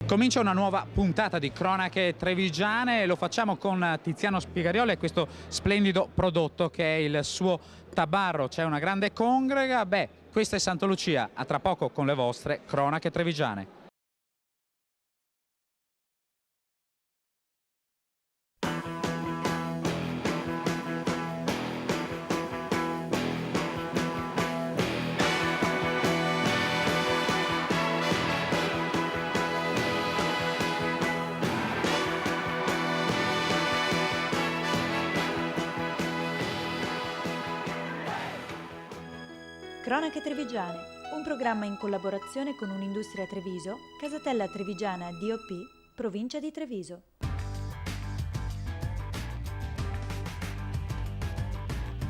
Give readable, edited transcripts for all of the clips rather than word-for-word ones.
Comincia una nuova puntata di Cronache Trevigiane e lo facciamo con Tiziano Spigariola e questo splendido prodotto che è il suo tabarro. C'è una grande congrega. Questa è Santa Lucia, a tra poco con le vostre Cronache Trevigiane. Cronache Trevigiane, un programma in collaborazione con Un'Industria Treviso, Casatella Trevigiana DOP, provincia di Treviso.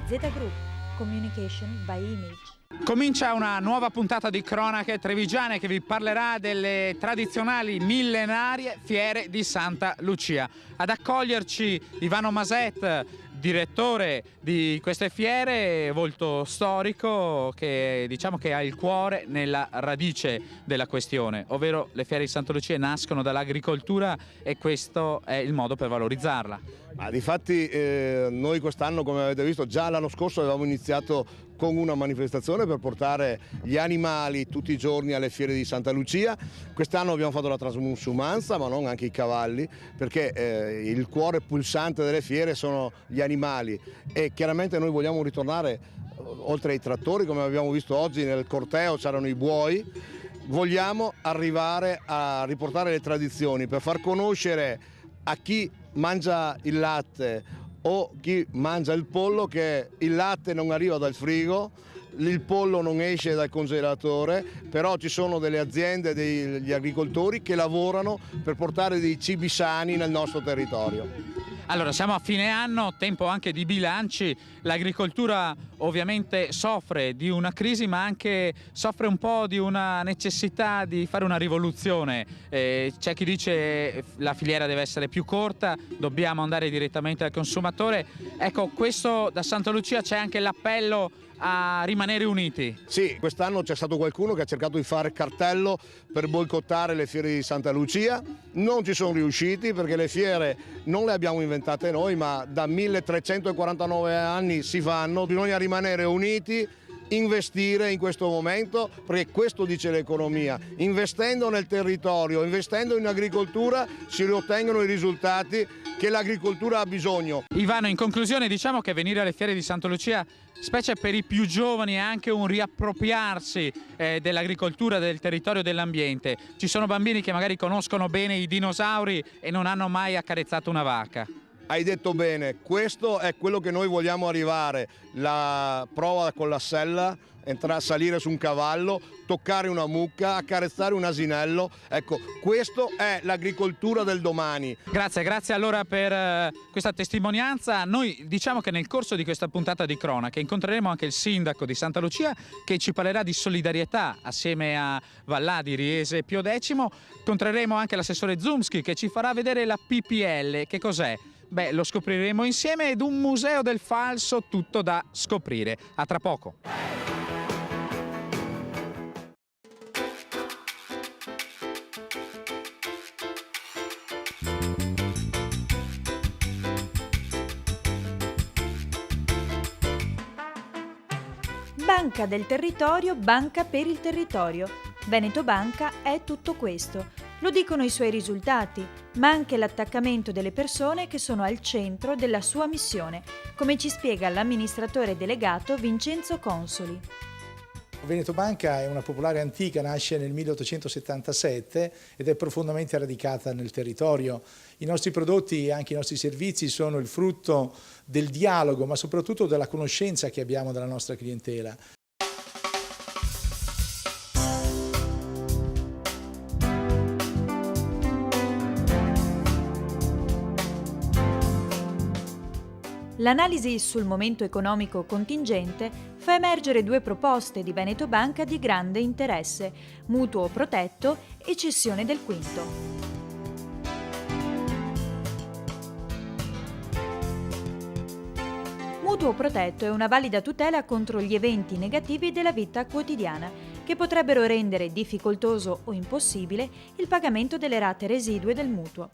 Z Group, Communication by Image. Comincia una nuova puntata di Cronache Trevigiane che vi parlerà delle tradizionali millenarie fiere di Santa Lucia. Ad accoglierci Ivano Maset, direttore di queste fiere, volto storico che diciamo che ha il cuore nella radice della questione, ovvero le fiere di Santa Lucia nascono dall'agricoltura e questo è il modo per valorizzarla. Difatti noi quest'anno, come avete visto, già l'anno scorso avevamo iniziato con una manifestazione per portare gli animali tutti i giorni alle fiere di Santa Lucia. Quest'anno abbiamo fatto la transumanza, ma non anche i cavalli, perché il cuore pulsante delle fiere sono gli animali e chiaramente noi vogliamo ritornare, oltre ai trattori, come abbiamo visto oggi nel corteo c'erano i buoi, vogliamo arrivare a riportare le tradizioni per far conoscere a chi mangia il latte o chi mangia il pollo che il latte non arriva dal frigo, il pollo non esce dal congelatore, però ci sono delle aziende, degli agricoltori che lavorano per portare dei cibi sani nel nostro territorio. Allora, siamo a fine anno, tempo anche di bilanci, l'agricoltura ovviamente soffre di una crisi ma anche soffre un po' di una necessità di fare una rivoluzione. C'è chi dice la filiera deve essere più corta, dobbiamo andare direttamente al consumatore. Ecco, questo da Santa Lucia c'è anche l'appello a rimanere uniti. Sì, quest'anno c'è stato qualcuno che ha cercato di fare cartello per boicottare le fiere di Santa Lucia, non ci sono riusciti perché le fiere non le abbiamo inventate noi, ma da 1349 anni si fanno, bisogna rimanere uniti, investire in questo momento, perché questo dice l'economia, investendo nel territorio, investendo in agricoltura si ottengono i risultati che l'agricoltura ha bisogno. Ivano, in conclusione diciamo che venire alle fiere di Santa Lucia, specie per i più giovani, è anche un riappropriarsi dell'agricoltura, del territorio, dell'ambiente. Ci sono bambini che magari conoscono bene i dinosauri e non hanno mai accarezzato una vacca. Hai detto bene, questo è quello che noi vogliamo arrivare, la prova con la sella, salire su un cavallo, toccare una mucca, accarezzare un asinello, ecco, questo è l'agricoltura del domani. Grazie allora per questa testimonianza. Noi diciamo che nel corso di questa puntata di cronache incontreremo anche il sindaco di Santa Lucia che ci parlerà di solidarietà assieme a Valladi, Riese e Pio X. Incontreremo anche l'assessore Zumski che ci farà vedere la PPL, che cos'è? Lo scopriremo insieme, ed un museo del falso tutto da scoprire. A tra poco. Banca del territorio, banca per il territorio. Veneto Banca è tutto questo. Lo dicono i suoi risultati, ma anche l'attaccamento delle persone che sono al centro della sua missione, come ci spiega l'amministratore delegato Vincenzo Consoli. Veneto Banca è una popolare antica, nasce nel 1877 ed è profondamente radicata nel territorio. I nostri prodotti e anche i nostri servizi sono il frutto del dialogo, ma soprattutto della conoscenza che abbiamo della nostra clientela. L'analisi sul momento economico contingente fa emergere due proposte di Veneto Banca di grande interesse: mutuo protetto e cessione del quinto. Mutuo protetto è una valida tutela contro gli eventi negativi della vita quotidiana. che potrebbero rendere difficoltoso o impossibile il pagamento delle rate residue del mutuo.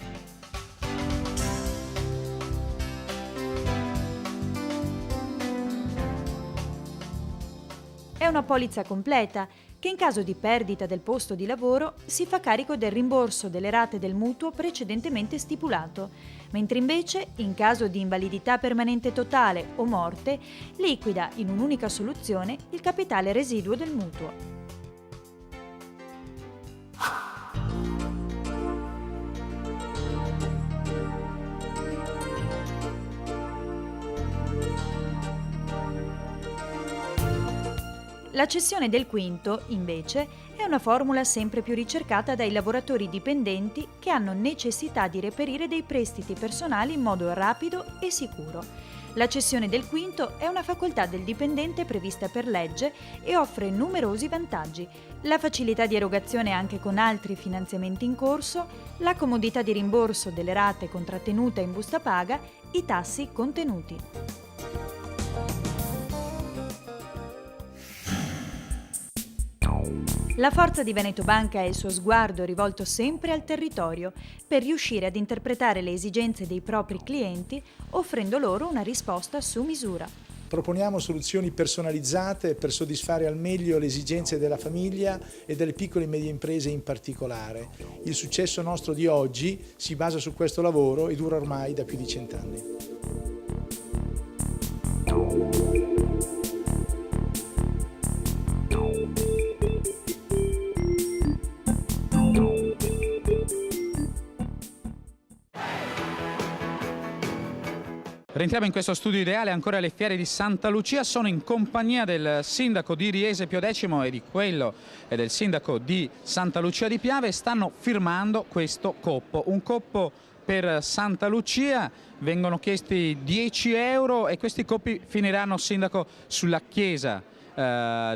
È una polizza completa che in caso di perdita del posto di lavoro si fa carico del rimborso delle rate del mutuo precedentemente stipulato, mentre invece, in caso di invalidità permanente totale o morte, liquida in un'unica soluzione il capitale residuo del mutuo. La cessione del quinto, invece, è una formula sempre più ricercata dai lavoratori dipendenti che hanno necessità di reperire dei prestiti personali in modo rapido e sicuro. La cessione del quinto è una facoltà del dipendente prevista per legge e offre numerosi vantaggi: la facilità di erogazione anche con altri finanziamenti in corso, la comodità di rimborso delle rate con trattenuta in busta paga, i tassi contenuti. La forza di Veneto Banca è il suo sguardo rivolto sempre al territorio per riuscire ad interpretare le esigenze dei propri clienti, offrendo loro una risposta su misura. Proponiamo soluzioni personalizzate per soddisfare al meglio le esigenze della famiglia e delle piccole e medie imprese in particolare. Il successo nostro di oggi si basa su questo lavoro e dura ormai da più di 100 anni. Rientriamo in questo studio ideale ancora alle fiere di Santa Lucia. Sono in compagnia del sindaco di Riese Pio X e del sindaco di Santa Lucia di Piave. Stanno firmando questo coppo, un coppo per Santa Lucia. Vengono chiesti 10 euro e questi coppi finiranno, sindaco, sulla chiesa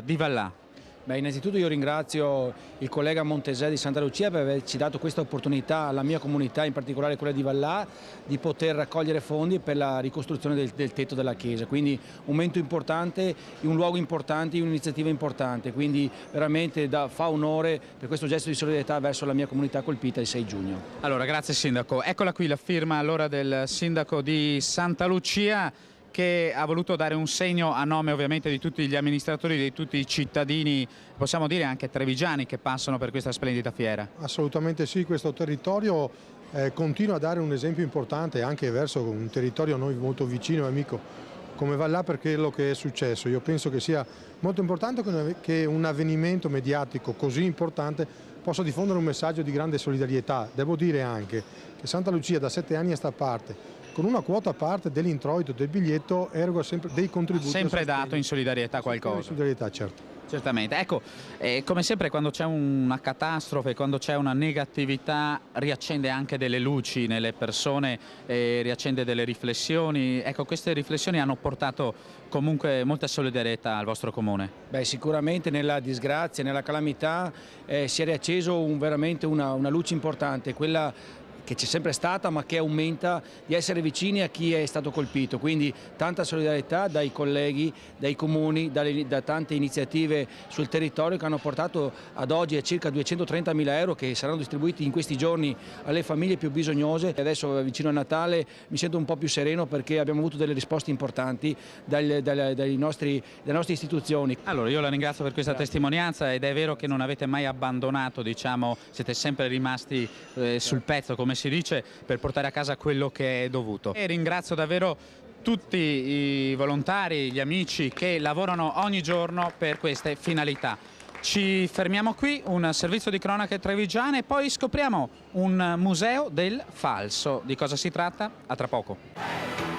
di Vallà. Beh, innanzitutto io ringrazio il collega Montesè di Santa Lucia per averci dato questa opportunità alla mia comunità, in particolare quella di Vallà, di poter raccogliere fondi per la ricostruzione del tetto della chiesa. Quindi un momento importante, un luogo importante, un'iniziativa importante, quindi veramente fa onore per questo gesto di solidarietà verso la mia comunità colpita il 6 giugno. Allora, grazie sindaco. Eccola qui la firma allora del sindaco di Santa Lucia, che ha voluto dare un segno a nome ovviamente di tutti gli amministratori, di tutti i cittadini, possiamo dire anche trevigiani, che passano per questa splendida fiera. Assolutamente sì, questo territorio continua a dare un esempio importante anche verso un territorio a noi molto vicino e amico come Vallà, per quello che è successo. Io penso che sia molto importante che un avvenimento mediatico così importante possa diffondere un messaggio di grande solidarietà. Devo dire anche che Santa Lucia da 7 anni a sta parte, con una quota a parte dell'introito del biglietto, eroga sempre dei contributi. Ha sempre dato in solidarietà qualcosa. In solidarietà, certo. Certamente. Ecco, come sempre quando c'è una catastrofe, quando c'è una negatività, riaccende anche delle luci nelle persone, riaccende delle riflessioni. Ecco, queste riflessioni hanno portato comunque molta solidarietà al vostro comune. Beh, sicuramente nella disgrazia, nella calamità si è riacceso veramente una luce importante, quella che c'è sempre stata ma che aumenta, di essere vicini a chi è stato colpito. Quindi tanta solidarietà dai colleghi, dai comuni, da tante iniziative sul territorio che hanno portato ad oggi a circa 230.000 euro che saranno distribuiti in questi giorni alle famiglie più bisognose. E adesso vicino a Natale mi sento un po' più sereno perché abbiamo avuto delle risposte importanti dalle nostre istituzioni. Allora io la ringrazio per questa testimonianza, ed è vero che non avete mai abbandonato, diciamo, siete sempre rimasti sul pezzo, come si dice, per portare a casa quello che è dovuto. E ringrazio davvero tutti i volontari, gli amici che lavorano ogni giorno per queste finalità. Ci fermiamo qui, un servizio di cronache trevigiane, e poi scopriamo un museo del falso. Di cosa si tratta? A tra poco.